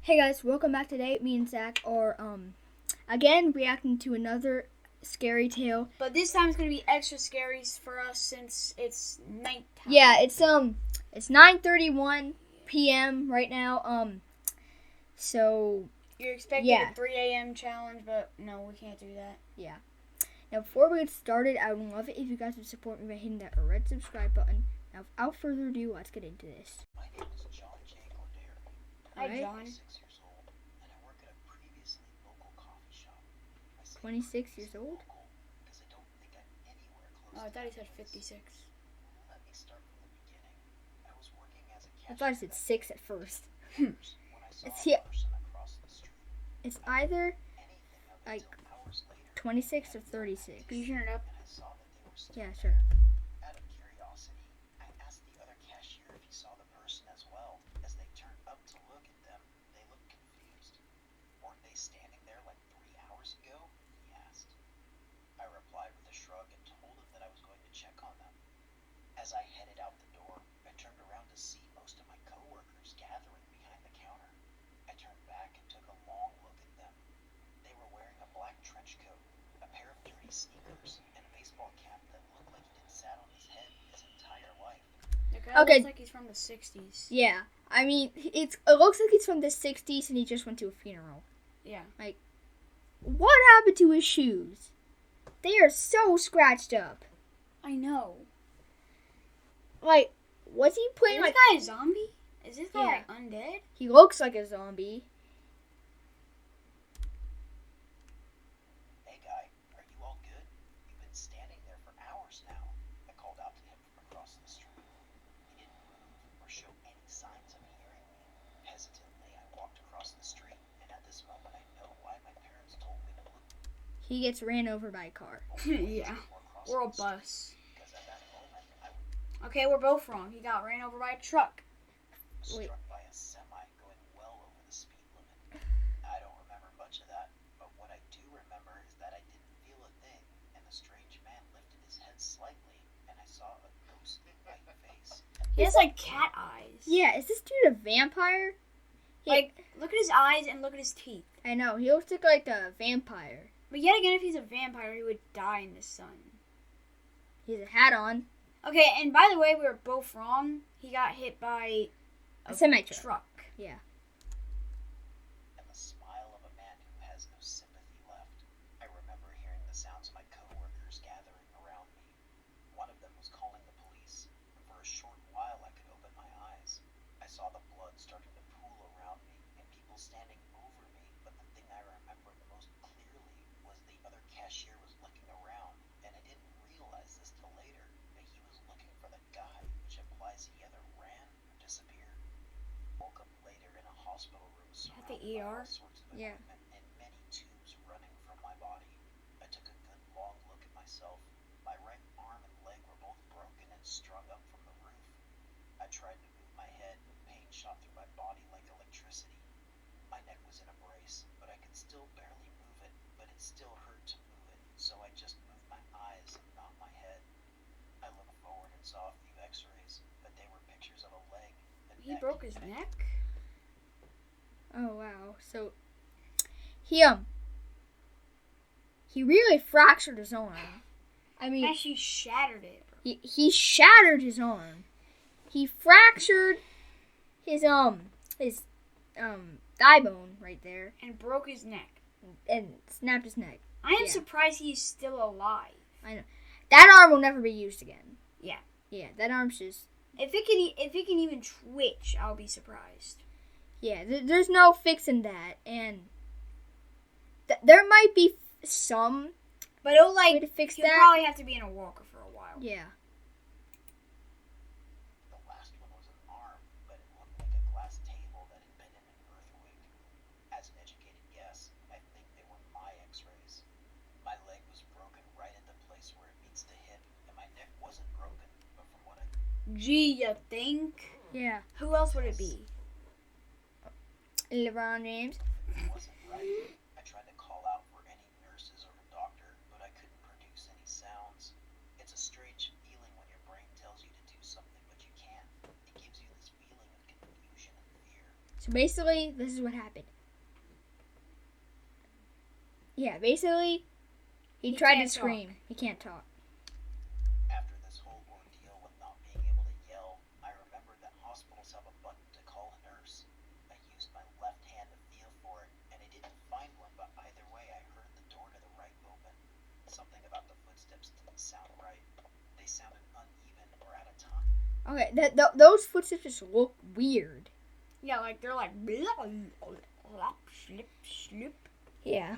Hey guys, welcome back today. Me and Zach are again reacting to another scary tale. But this time it's gonna be extra scary for us since it's nighttime. Yeah, it's 9:31 p.m. right now. So You're expecting yeah. a 3 a.m. challenge, but no, we can't do that. Yeah. Now before we get started, I would love it if you guys would support me by hitting that red subscribe button. Now without further ado, let's get into this. My name is John J. Cordero. Hi, Alright. John. 26 years old, and I work at a previously local coffee shop. I say 26 years old? local because I don't think I'm anywhere close Oh, I to thought he that said place. 56. Let me start from the beginning. I was working as a I cashier. thought it said 6 at first. When I saw It's a here. person across the street. It's either Anything up like until hours later. 26 or 36. Can you turn it up? And I saw that they were still Yeah, there. sure. Out of curiosity, I asked the other cashier if he saw the person as well. As they turned up to look at them, they looked confused. Weren't they standing there like 3 hours ago? He asked. I replied with a shrug and told him that I was going to check on them. As I headed out the door, I turned around to see most of my coworkers gathering behind the counter. I turned back and took a long look at them. They were wearing a black trench coat, a pair of dirty sneakers, and a baseball cap that looked like it had sat on his head his entire life. The guy Okay. looks like he's from the 60s. Yeah, I mean, it looks like he's from the 60s and he just went to a funeral. Yeah. What happened to his shoes? They are so scratched up. I know. Like, was he Is playing this like... guy a zombie? Is this guy Yeah. like undead? He looks like a zombie. Hey guy, are you all good? You've been standing there for hours now. I called out to him from across the street. He didn't move or show any signs of hearing me. Hesitantly, I walked across the street, and at this moment I know why my parents told me to look He gets ran over by a car. Yeah. before crossing Or a the street, bus. because at that moment I was Okay, we're both wrong. He got ran over by a truck. Wait. struck by a semi going well over the speed limit. I don't remember much of that, but what I do remember is that I didn't feel a thing, and the strange man lifted his head slightly, and I saw a ghostly white face. He has like cat eyes. Yeah, is this dude a vampire? Like, look at his eyes and look at his teeth. I know, he looks like a vampire. But yet again, if he's a vampire, he would die in the sun. He has a hat on. Okay, and by the way, we were both wrong. He got hit by A semi-truck. truck. Yeah. And the smile of a man who has no sympathy left. I remember hearing the sounds of my coworkers gathering around me. One of them was calling the police, and for a short while I could open my eyes. I saw the blood starting to pool around me, and people standing over me, but the thing I remembered most clearly was the other cashier was looking around, and I didn't realize this till later, but he was looking for the guy, which implies he either ran or disappeared. Woke up later in a hospital room surrounded by ER? all sorts of Yeah. equipment and many tubes running from my body. I took a good long look at myself. My right arm and leg were both broken and strung up from the roof. I tried to move my head, but pain shot through my body like electricity. My neck was in a brace, but I could still barely move it, but it still hurt to move it, so I just moved my eyes and not my head. I looked forward and saw a few x-rays, but they were pictures of a leg. He broke his neck? Oh wow. So he really fractured his arm. I mean, Actually shattered it. he shattered his arm. He fractured his thigh bone right there And broke his neck. and snapped his neck. I am Yeah. surprised he's still alive. That arm will never be used again. Yeah. Yeah, that arm's just If it can even twitch, I'll be surprised. yeah. There's no fixing that, and there might be some But it'll way to fix he'll that. probably have to be in a walker for a while. Yeah. The last one was an arm, but it looked like a glass table that had been in an earthquake. As an educated guess, I think they were my x-rays. My leg was broken right at the place where it meets the hip, and my neck wasn't broken, but from what I Gee, you think? Yeah. Who else would it be? LeBron James. wasn't right. I tried to call out for any nurses or a doctor, but I couldn't produce any sounds. It's a strange feeling when your brain tells you to do something, but you can't. It gives you this feeling of confusion and fear. So basically, this is what happened. Yeah, basically, he tried to can't talk. scream. He can't talk. After this whole ordeal with not being able to yell, I remembered that hospitals have a button to call a nurse. I used my left hand to feel for it, and I didn't find one, but either way I heard the door to the right open. Something about the footsteps didn't sound right. They sounded uneven or out of time. Okay, those footsteps just look weird. Yeah, like they're like slip, slip. Yeah.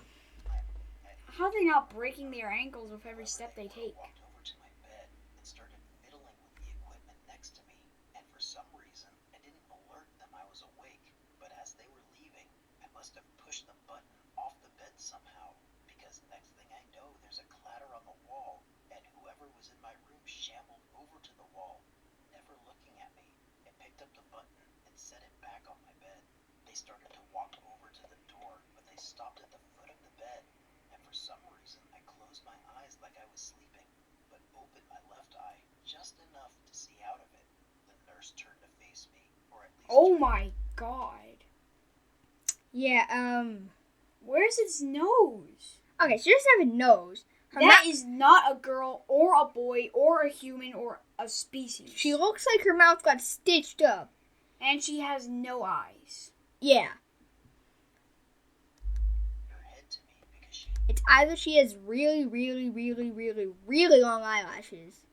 How are they not breaking their ankles with every step they take? I walked over to my bed and started fiddling with the equipment next to me, and for some reason, I didn't alert them I was awake, but as they were leaving, I must have pushed the button off the bed somehow, because next thing I know, there's a clatter on the wall, and whoever was in my room shambled over to the wall. Never looking at me, I picked up the button and set it back on my bed. They started to walk over to the door, but they stopped at the foot of the bed. For some reason, I closed my eyes like I was sleeping, but opened my left eye just enough to see out of it. The nurse turned to face me, or at least. Oh my god. Yeah, Where's its nose? okay, she doesn't have a nose. That is not a girl or a boy or a human or a species. She looks like her mouth got stitched up. And she has no eyes. Yeah. Her head to me because she It's either she has really, really, really, really, really long eyelashes,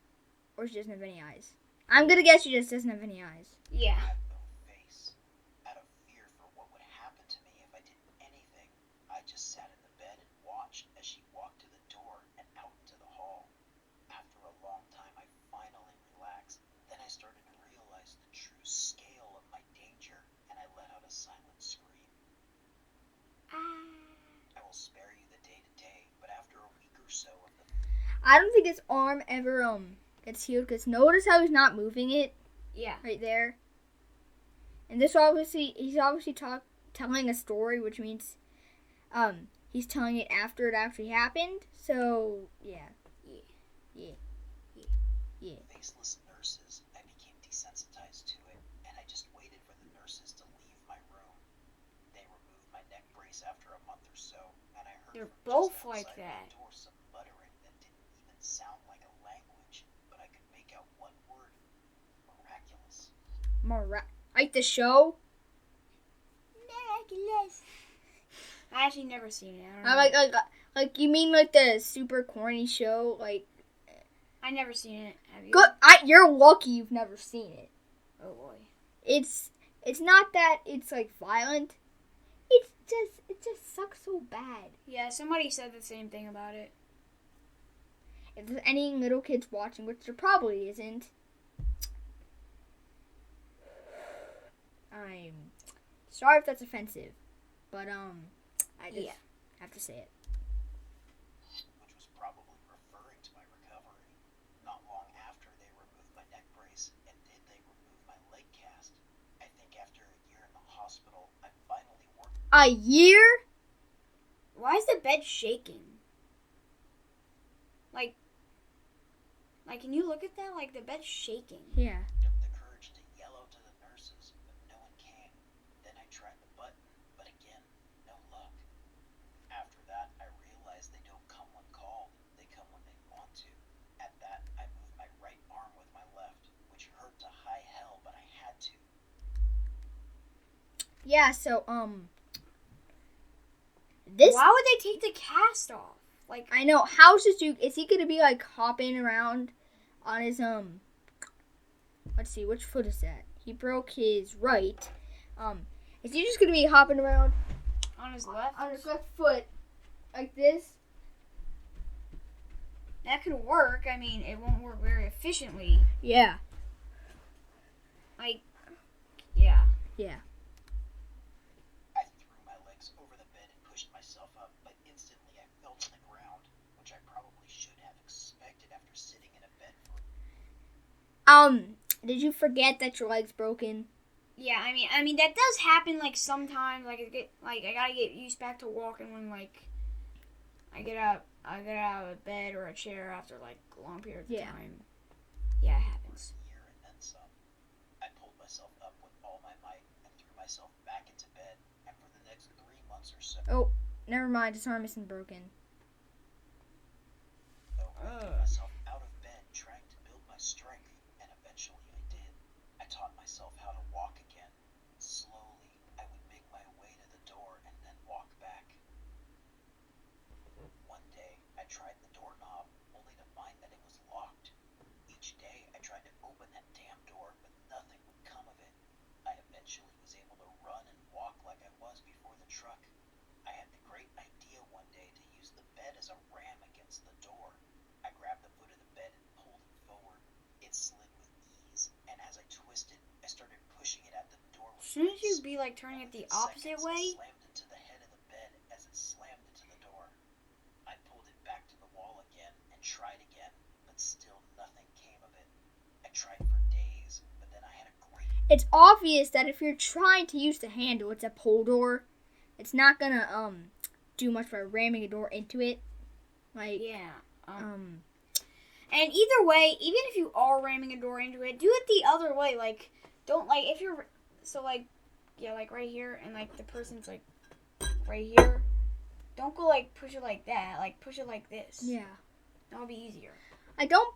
or she doesn't have any eyes. I'm gonna guess she just doesn't have any eyes. Yeah. had no face. Out of fear for what would happen to me if I did anything, I just sat in the bed and watched as she walked to the door and out into the hall. After a long time, I finally relaxed. Then I started to realize the true scale of my danger, and I let out a silent scream. I will spare you the day-to-day, but after a week or so of the I don't think his arm ever gets healed, because notice how he's not moving it Yeah. right there. And this obviously, he's obviously telling a story, which means he's telling it after it actually happened. So yeah. faceless nurses, I became desensitized to it, and I just waited for the nurses to leave my room. They removed my neck brace after a month or so, and I heard They're from both just like outside that. my door some muttering that didn't even sound like a language, but I could make out one word: miraculous. Like the show. Miraculous. I actually never seen it. I don't know. Like you mean like the super corny show? Like, I never seen it. Have you? good. You're lucky you've never seen it. Oh boy. It's not that it's like violent. It just sucks so bad. Yeah, somebody said the same thing about it. If there's any little kids watching, which there probably isn't, I'm sorry if that's offensive, but I just have to say it. Which was probably referring to my recovery. Not long after they removed my neck brace, and did they remove my leg cast. I think after a year in the hospital, I finally worked. A year? Why is the bed shaking? Like, can you look at that? Like, the bed's shaking. Yeah. Took the courage to yell out to the nurses, but no one came. Then I tried the button, but again, no luck. After that, I realized they don't come when called. They come when they want to. At that, I moved my right arm with my left, which hurt to high hell, but I had to. Yeah, so this Why would they take the cast off? Like, I know. How's this dude? Is he gonna be like hopping around on his Let's see, which foot is that? He broke his right. Is he just gonna be hopping around on his left? on his left foot like this? That could work. I mean, it won't work very efficiently. Yeah. Like, yeah. Yeah. I threw my legs over the bed and pushed myself up, but instantly I fell to the ground, which I probably should have expected after sitting in a bed for. Did you forget that your leg's broken? Yeah, I mean that does happen like sometimes. Like I gotta get used back to walking when like I get out of a bed or a chair after like a long period of time. Yeah, it happens. A year and then some. I pulled myself up with all my might and threw myself back into bed, and for the next 3 months or so, Oh, never mind. His arm isn't broken. I got myself out of bed trying to build my strength, and eventually I did. I taught myself how to walk again. Slowly, I would make my way to the door and then walk back. One day, I tried the doorknob, only to find that it was locked. Each day, I tried to open that damn door, but nothing would come of it. I eventually was able to run and walk like I was before the truck. I had the great idea one day to use the bed as a ram against the door. I grabbed the foot of the bed and pulled it forward. It slid with ease, and as I twisted, I started pushing it at the door with Shouldn't you grace. be like turning it the Within opposite seconds, way? I slammed into the head of the bed as it slammed into the door. I pulled it back to the wall again and tried again, but still nothing came of it. I tried for days, but then I had a great It's obvious that if you're trying to use the handle, it's a pull door. It's not gonna do much by ramming a door into it. Like Yeah. um And either way, even if you are ramming a door into it, do it the other way. Like, don't, like, if you're, so, like, yeah, like, right here, and, like, the person's, like, right here. Don't go, like, push it like that. Like, push it like this. yeah. That'll be easier. I don't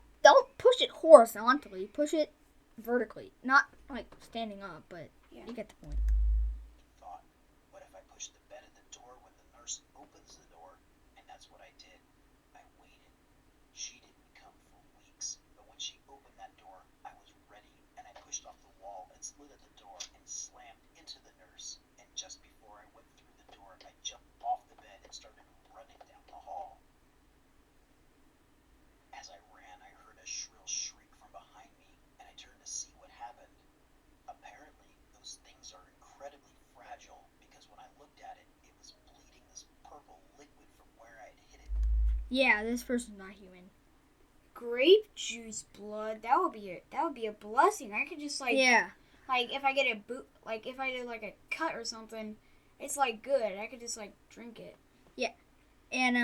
push it horizontally. Push it vertically. Not like standing up, but Yeah. you get the point. thought. What if I push the bed at the door when the nurse opens the door? And that's what I did. I waited. She didn't come for weeks, but when she opened that door, I was ready, and I pushed off the wall and slid at the door and slammed into the nurse. And just before I went through the door, I jumped off the bed and started running down the hall. As I ran, I heard a shrill shriek from behind me, and I turned to see what happened. Apparently, those things are incredibly fragile, because when I looked at it, it was bleeding this purple liquid from where I had hit it. Yeah, this person's not human. Grape juice blood. That would be a blessing. I could just, like, Yeah. like, if I get a boot, like, if I did, like, a cut or something, it's, like, good. I could just, like, drink it. And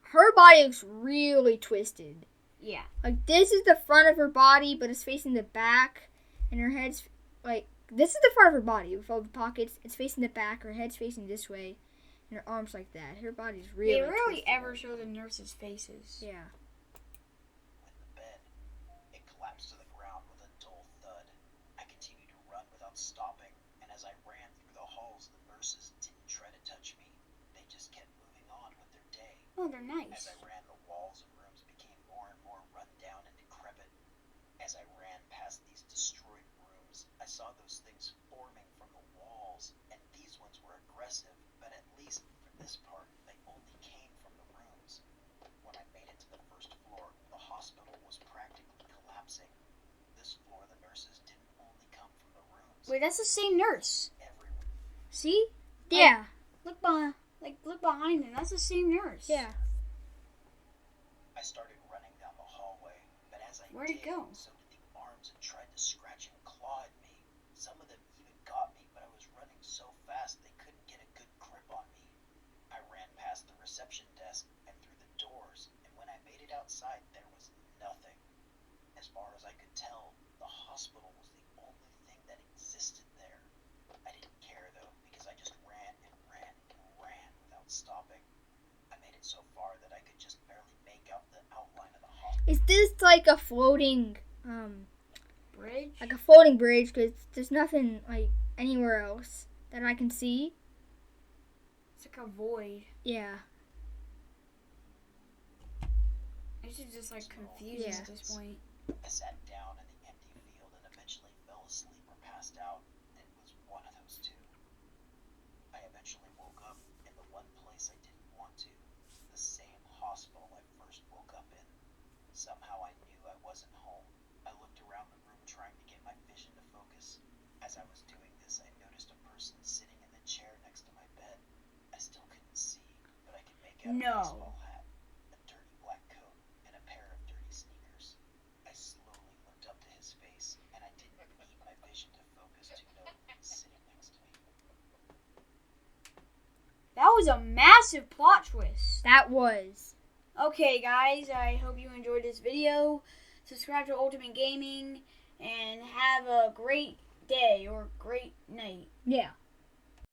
her body looks really twisted. Yeah. Like this is the front of her body, but it's facing the back, and her head's like this is the front of her body with all the pockets. It's facing the back. Her head's facing this way, and her arms like that. Her body's really. They rarely twisted. ever show the nurses' faces. Yeah. With the bed, it collapsed to the ground with a dull thud. I continued to run without stopping, and as I ran through the halls, the nurses didn't try to touch me. They just kept moving on with their day. Oh, they're As nice. I ran, the walls and rooms became more and more run down and decrepit. As I ran past these destroyed rooms, I saw those things forming from the walls, and these ones were aggressive, but at least for this part, they only came from the rooms. When I made it to the first floor, the hospital was practically collapsing. This floor, the nurses didn't only come from the rooms. Wait, that's the same nurse. Everyone. See? Yeah. Look behind him. That's the same nurse. Yeah. I started running down the hallway, but as I Where'd it did, go? so did the arms and tried to scratch and claw at me. Some of them even got me, but I was running so fast they couldn't get a good grip on me. I ran past the reception desk and through the doors, and when I made it outside, there was nothing. As far as I could tell, the hospital was the only thing that existed there. I didn't care though, because I just ran and ran and ran without stopping. I made it so far that I could just barely make out the outline of the hospital. Is this like a floating Bridge? bridge? Because there's nothing like anywhere else that I can see. It's like a void. Yeah. I should just, like, confused Yeah. at this point. I sat down in the empty field and eventually fell asleep or passed out. It was one of those two. I eventually woke up in the one place I didn't want to, the same hospital I first woke up in. Somehow I knew I wasn't home. I looked around the room trying to get my vision to focus. As I was doing this, I noticed a person sitting in the chair next to my bed. I still couldn't see, but I could make out No. a baseball hat, a dirty black coat, and a pair of dirty sneakers. I slowly looked up to his face, and I didn't need my vision to focus to know he was sitting next to me. That was a massive plot twist. That was. Okay, guys, I hope you enjoyed this video. Subscribe to Ultimate Gaming, and have a great day or great night. Yeah.